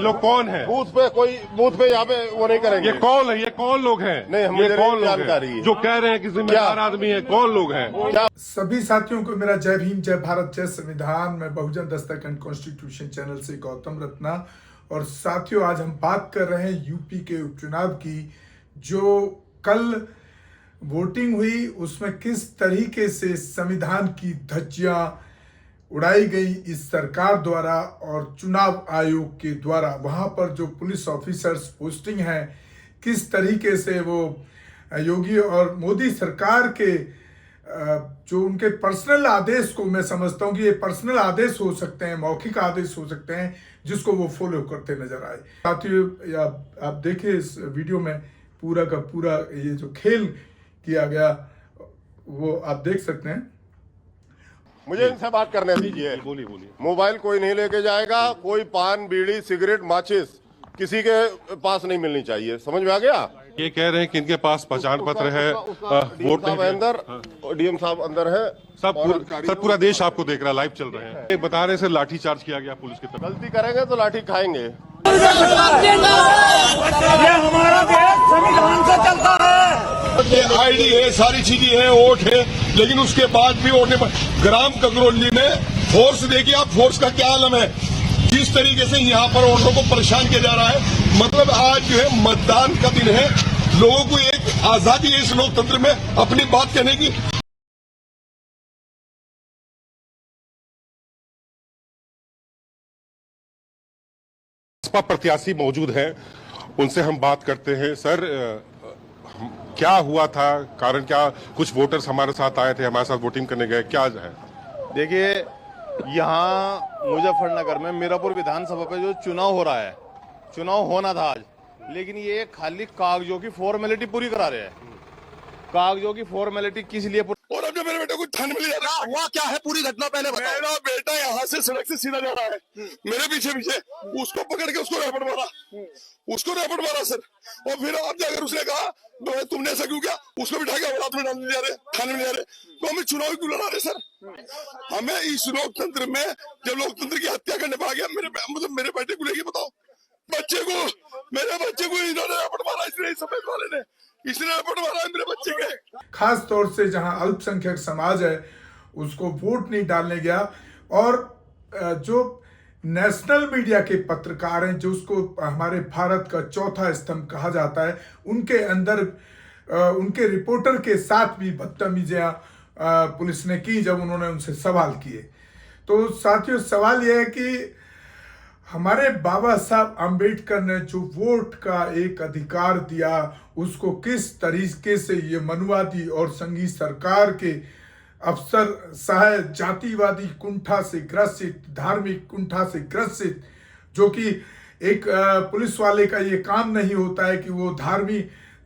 लोग कौन है? बूथ पे यहाँ पे वो नहीं करेंगे। ये कौन है? ये कौन लोग हैं? नहीं, ये कौन लोग जानकारी हैं जो कह रहे हैं कि जिम्मेदार आदमी है? कौन लोग हैं? सभी साथियों को मेरा जय भीम, जय भारत, जय संविधान। मैं बहुजन दस्तक एंड कॉन्स्टिट्यूशन चैनल से गौतम रत्ना। और साथियों, आज हम बात कर रहे हैं यूपी के उपचुनाव की। जो कल वोटिंग हुई उसमें किस तरीके से संविधान की धज्जियां उड़ाई गई इस सरकार द्वारा और चुनाव आयोग के द्वारा। वहां पर जो पुलिस ऑफिसर्स पोस्टिंग है, किस तरीके से वो योगी और मोदी सरकार के जो उनके पर्सनल आदेश को, मैं समझता हूं कि ये पर्सनल आदेश हो सकते हैं, मौखिक आदेश हो सकते हैं, जिसको वो फॉलो करते नजर आए। साथियों, आप देखिए इस वीडियो में पूरा का पूरा ये जो खेल किया गया वो आप देख सकते हैं। मुझे इनसे बात करने दीजिए। बोलिए। मोबाइल कोई नहीं लेके जाएगा, कोई पान, बीड़ी, सिगरेट, माचिस किसी के पास नहीं मिलनी चाहिए। समझ में आ गया? ये कह रहे हैं कि इनके पास पहचान पत्र है, वोट साहब अंदर, डीएम साहब अंदर है, सब पूरा देश आपको देख रहा है, लाइव चल रहे हैं। ये बता रहे हैं लाठी चार्ज किया गया पुलिस की तरफ। गलती करेंगे तो लाठी खाएंगे। ये हमारा देश संविधान से चलता है। आईडी है, सारी चीजें हैं, वोट है, लेकिन उसके बाद भी वोट नहीं। ग्राम ककरौली में फोर्स देखिए आप, फोर्स का क्या आलम है, किस तरीके से यहाँ पर वोटरों को परेशान किया जा रहा है। मतलब आज जो है मतदान का दिन है, लोगों को एक आजादी है इस लोकतंत्र में अपनी बात कहने की। भाजपा प्रत्याशी मौजूद हैं, उनसे हम बात करते हैं। सर, क्या हुआ था? कारण क्या? कुछ वोटर्स हमारे साथ आए थे, हमारे साथ वोटिंग करने गए, क्या है? देखिए, यहाँ मुजफ्फरनगर में मीरापुर विधानसभा पे जो चुनाव हो रहा है, चुनाव होना था आज, लेकिन ये खाली कागजों की फॉर्मेलिटी पूरी करा रहे हैं। कागजों की फॉर्मेलिटी किस लिए? और अब जो मेरे बेटे को थाने में ले जा रहा है, हुआ क्या है पूरी घटना पहले बताओ। मेरा बेटा यहाँ से सड़क से सीधा जा रहा है, मेरे पीछे उसको पकड़ के उसको रैपट मारा सर। और फिर अब जाकर उसने कहा तुमने ऐसा क्यों किया? उसको बिठा के औलाद में डालने जा रहे, थाने में ले जा रहे। तो हमें चुनाव क्यों लड़ा रहे सर? हमें इस लोकतंत्र में जब लोकतंत्र की हत्या करने पा गया, मेरे बेटे को लेके बताओ, मेरे बच्चे को इन्होंने रैपट मारा, इसलिए सफेद वाले ने इसने रैपट मारा है मेरे बच्चे के। खास तौर से जहां अल्पसंख्यक समाज है उसको वोट नहीं डालने गया। और जो नेशनल मीडिया के पत्रकार हैं, जो उसको हमारे भारत का चौथा स्तंभ कहा जाता है, उनके अंदर उनके रिपोर्टर के साथ भी बदतमीजियां पुलिस ने की जब उन्होंने उनसे सवाल किए। तो साथियों, सवाल यह है कि हमारे बाबा साहब अंबेडकर ने जो वोट का एक अधिकार दिया, उसको किस तरीके से ये मनुवादी और संघी सरकार के अफसर सहाय जातिवादी कुंठा से ग्रसित, धार्मिक कुंठा से ग्रसित, जो कि एक पुलिस वाले का ये काम नहीं होता है कि वो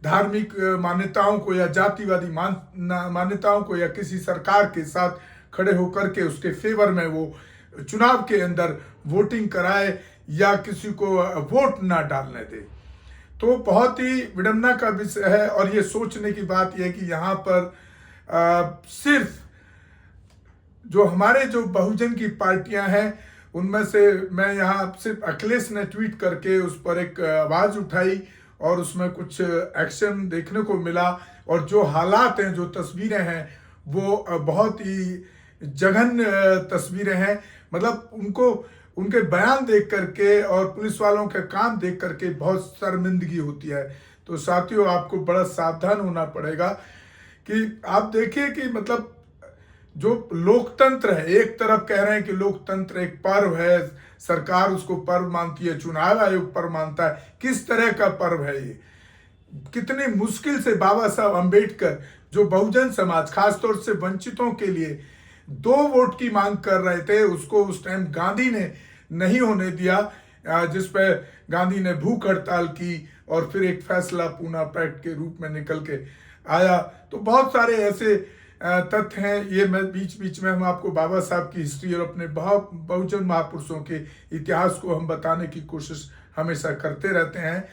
धार्मिक मान्यताओं को या जातिवादी मान्यताओं को या किसी सरकार के साथ खड़े होकर के उसके फेवर में वो चुनाव के अंदर वोटिंग कराए या किसी को वोट ना डालने दे। तो बहुत ही विडंबना का विषय है। और ये सोचने की बात यह है कि यहाँ पर सिर्फ जो हमारे जो बहुजन की पार्टियां हैं, उनमें से मैं यहाँ सिर्फ अखिलेश ने ट्वीट करके उस पर एक आवाज उठाई और उसमें कुछ एक्शन देखने को मिला। और जो हालात हैं, जो तस्वीरें हैं, वो बहुत ही जघन्य तस्वीरें हैं। मतलब उनके बयान देख करके और पुलिस वालों के काम देख करके बहुत शर्मिंदगी होती है। तो साथियों, आपको बड़ा सावधान होना पड़ेगा कि आप देखिए कि मतलब जो लोकतंत्र है, एक तरफ कह रहे हैं कि लोकतंत्र एक पर्व है, सरकार उसको पर्व मानती है, चुनाव आयोग पर्व मानता है। किस तरह का पर्व है ये? कितनी मुश्किल से बाबा साहब अंबेडकर, जो बहुजन समाज खासतौर से वंचितों के लिए 2 वोट की मांग कर रहे थे, उसको उस टाइम गांधी ने नहीं होने दिया, जिस पर गांधी ने भूख हड़ताल की और फिर एक फैसला पूना पैक्ट के रूप में निकल के आया। तो बहुत सारे ऐसे तथ्य हैं। ये मैं बीच में हम आपको बाबा साहब की हिस्ट्री और अपने बहुजन महापुरुषों के इतिहास को हम बताने की कोशिश हमेशा करते रहते हैं।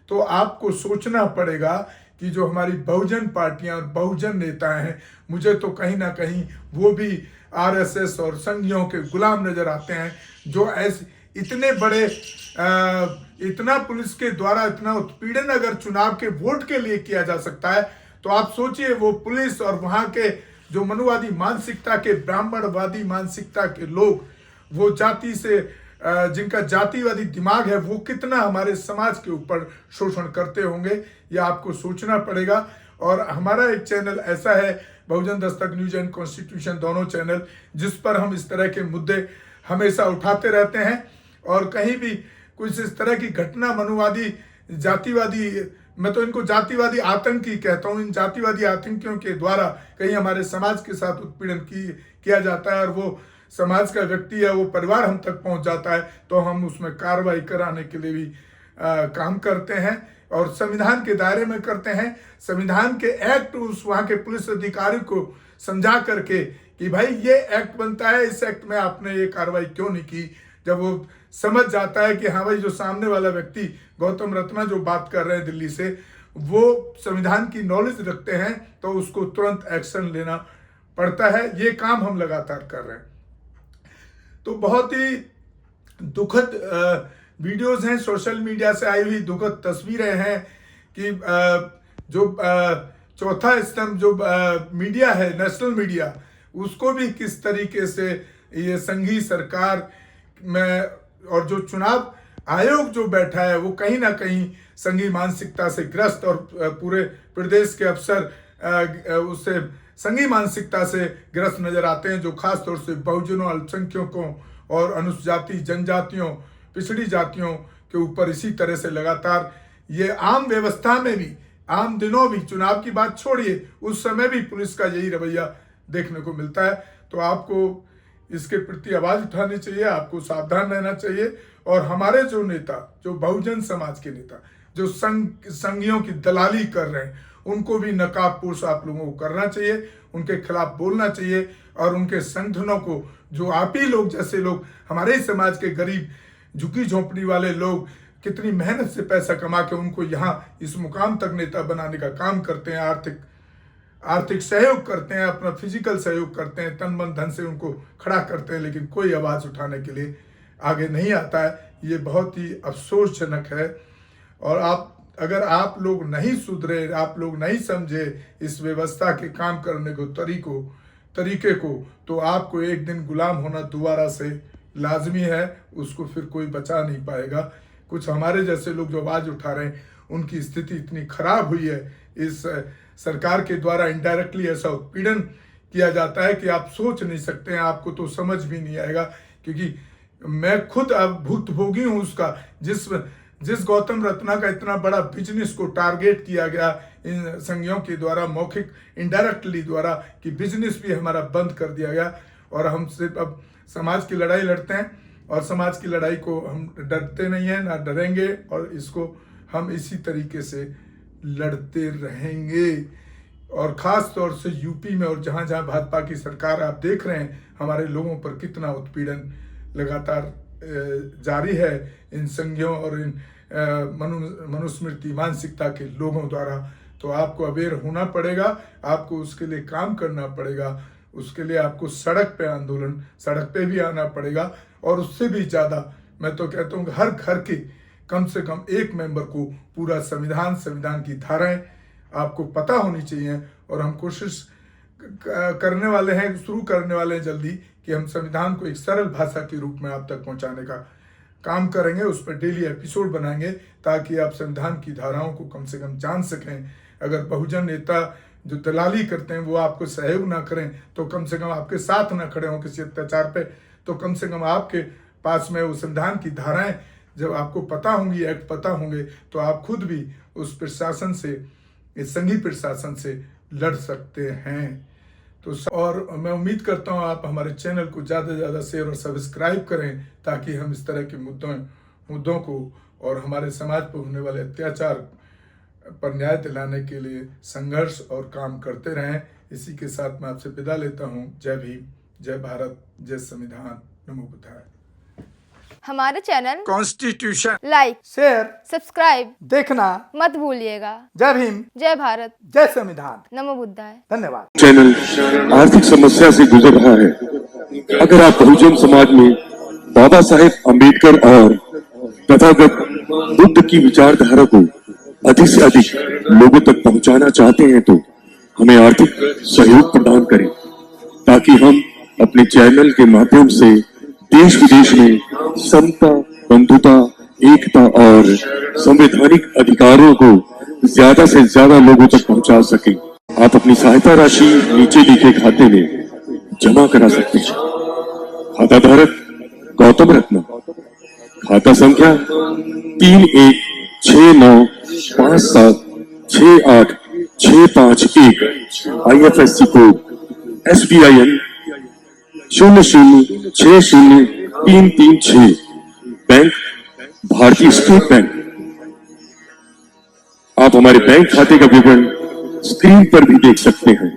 तो आपको सोचना पड़ेगा कि जो हमारी बहुजन पार्टियां और बहुजन नेता हैं, मुझे तो कहीं ना कहीं वो भी आरएसएस और संघियों के गुलाम नजर आते हैं, जो इतने बड़े इतना पुलिस के द्वारा इतना उत्पीड़न अगर चुनाव के वोट के लिए किया जा सकता है, तो आप सोचिए वो पुलिस और वहां के जो मनुवादी मानसिकता के, ब्राह्मणवादी मानसिकता के लोग, वो जाति से जिनका जातिवादी दिमाग है, वो कितना हमारे समाज के ऊपर शोषण करते होंगे, ये आपको सोचना पड़ेगा। और हमारा एक चैनल ऐसा है, बहुजन दस्तक न्यूज एंड कॉन्स्टिट्यूशन, दोनों चैनल, जिस पर हम इस तरह के मुद्दे हमेशा उठाते रहते हैं। और कहीं भी कुछ इस तरह की घटना मनुवादी जातिवादी, मैं तो इनको जातिवादी आतंकी कहता हूँ, इन जातिवादी आतंकियों के द्वारा कहीं हमारे समाज के साथ उत्पीड़न किया जाता है और वो समाज का व्यक्ति है, वो परिवार हम तक पहुंच जाता है, तो हम उसमें कार्रवाई कराने के लिए भी काम करते हैं और संविधान के दायरे में करते हैं। संविधान के एक्ट उस वहाँ के पुलिस अधिकारी को समझा करके कि भाई ये एक्ट बनता है, इस एक्ट में आपने ये कार्रवाई क्यों नहीं की। जब वो समझ जाता है कि हाँ भाई जो सामने वाला व्यक्ति गौतम रत्ना जो बात कर रहे हैं दिल्ली से, वो संविधान की नॉलेज रखते हैं, तो उसको तुरंत एक्शन लेना पड़ता है। ये काम हम लगातार कर रहे हैं। तो बहुत ही दुखद वीडियोस हैं, सोशल मीडिया से आई हुई दुखद तस्वीरें हैं कि जो चौथा स्तंभ जो मीडिया है, नेशनल मीडिया, उसको भी किस तरीके से ये संघीय सरकार में, और जो चुनाव आयोग जो बैठा है वो कहीं ना कहीं संघीय मानसिकता से ग्रस्त, और पूरे प्रदेश के अफसर उससे संघीय मानसिकता से ग्रस्त नजर आते हैं, जो खास तौर से बहुजनों, अल्पसंख्यकों और अनुसूचित जाति, जनजातियों, पिछड़ी जातियों के ऊपर इसी तरह से लगातार ये आम व्यवस्था में भी, आम दिनों भी, चुनाव की बात छोड़िए, उस समय भी पुलिस का यही रवैया देखने को मिलता है। तो आपको इसके प्रति आवाज उठानी चाहिए, आपको सावधान रहना चाहिए। और हमारे जो नेता, जो बहुजन समाज के नेता, जो संघियों की दलाली कर रहे हैं, उनको भी नकाबपोश आप लोगों को करना चाहिए, उनके खिलाफ बोलना चाहिए। और उनके संगठनों को, जो आप ही लोग जैसे लोग, हमारे ही समाज के गरीब झुकी झोंपड़ी वाले लोग कितनी मेहनत से पैसा कमा के उनको यहाँ इस मुकाम तक नेता बनाने का काम करते हैं, आर्थिक सहयोग करते हैं, अपना फिजिकल सहयोग करते हैं, तन मन धन से उनको खड़ा करते हैं, लेकिन कोई आवाज़ उठाने के लिए आगे नहीं आता है। ये बहुत ही अफसोसजनक है। और अगर आप लोग नहीं सुधरे, आप लोग नहीं समझे इस व्यवस्था के काम करने को तरीके को, तो आपको एक दिन गुलाम होना दोबारा से लाजमी है, उसको फिर कोई बचा नहीं पाएगा। कुछ हमारे जैसे लोग जो आवाज़ उठा रहे हैं, उनकी स्थिति इतनी खराब हुई है, इस सरकार के द्वारा इनडायरेक्टली ऐसा उत्पीड़न किया जाता है कि आप सोच नहीं सकते हैं, आपको तो समझ भी नहीं आएगा। क्योंकि मैं खुद अब भुक्तभोगी हूँ उसका, जिस गौतम रत्ना का इतना बड़ा बिजनेस को टारगेट किया गया इन संघियों के द्वारा, मौखिक इनडायरेक्टली द्वारा, कि बिजनेस भी हमारा बंद कर दिया गया। और हम सिर्फ अब समाज की लड़ाई लड़ते हैं, और समाज की लड़ाई को हम डरते नहीं हैं, ना डरेंगे, और इसको हम इसी तरीके से लड़ते रहेंगे। और ख़ास तौर से यूपी में और जहाँ जहाँ भाजपा की सरकार, आप देख रहे हैं हमारे लोगों पर कितना उत्पीड़न लगातार जारी है इन संघियों और इन मनुस्मृति मानसिकता के लोगों द्वारा। तो आपको अवेयर होना पड़ेगा, आपको उसके लिए काम करना पड़ेगा, उसके लिए आपको सड़क पे भी आना पड़ेगा। और उससे भी ज़्यादा मैं तो कहता हूँ हर घर के कम से कम एक मेंबर को पूरा संविधान की धाराएं आपको पता होनी चाहिए। और हम कोशिश करने वाले हैं, शुरू करने वाले हैं जल्दी, कि हम संविधान को एक सरल भाषा के रूप में आप तक पहुंचाने का काम करेंगे। उस पर डेली एपिसोड बनाएंगे ताकि आप संविधान की धाराओं को कम से कम जान सकें। अगर बहुजन नेता जो दलाली करते हैं वो आपको सहयोग ना करें, तो कम से कम आपके साथ ना खड़े हों किसी अत्याचार पे, तो कम से कम आपके पास में वो संविधान की धाराएं जब आपको पता होंगी, एक्ट पता होंगे, तो आप खुद भी उस प्रशासन से, इस संघीय प्रशासन से लड़ सकते हैं। तो और मैं उम्मीद करता हूँ आप हमारे चैनल को ज़्यादा से ज़्यादा शेयर और सब्सक्राइब करें, ताकि हम इस तरह के मुद्दों को और हमारे समाज पर होने वाले अत्याचार पर न्याय दिलाने के लिए संघर्ष और काम करते रहें। इसी के साथ मैं आपसे विदा लेता हूँ। जय भीम, जय भारत, जय संविधान, नमो बुद्धाय। हमारे channel constitution like, share, subscribe देखना मत भूलिएगा। जय भीम, जय भारत, जय संविधान, नमो बुद्धाय। धन्यवाद। चैनल आर्थिक समस्या से गुजर रहा है। अगर आप बहुजन समाज में बाबा साहेब अम्बेडकर और तथागत बुद्ध की विचारधारा को अधिक से अधिक लोगों तक पहुंचाना चाहते हैं तो हमें आर्थिक सहयोग प्रदान करें, ताकि हम अपने चैनल के माध्यम से देश विदेश में समता, बंधुता, एकता और संवैधानिक अधिकारों को ज्यादा से ज्यादा लोगों तक पहुंचा सके। आप अपनी सहायता राशि नीचे लिखे खाते में जमा करा सकते हैं। खाता धारक गौतम रत्न, खाता संख्या 3169576865 IFSC कोड SBIN 0060336, बैंक भारतीय स्टेट बैंक। आप हमारे बैंक खाते का विवरण स्क्रीन पर भी देख सकते हैं।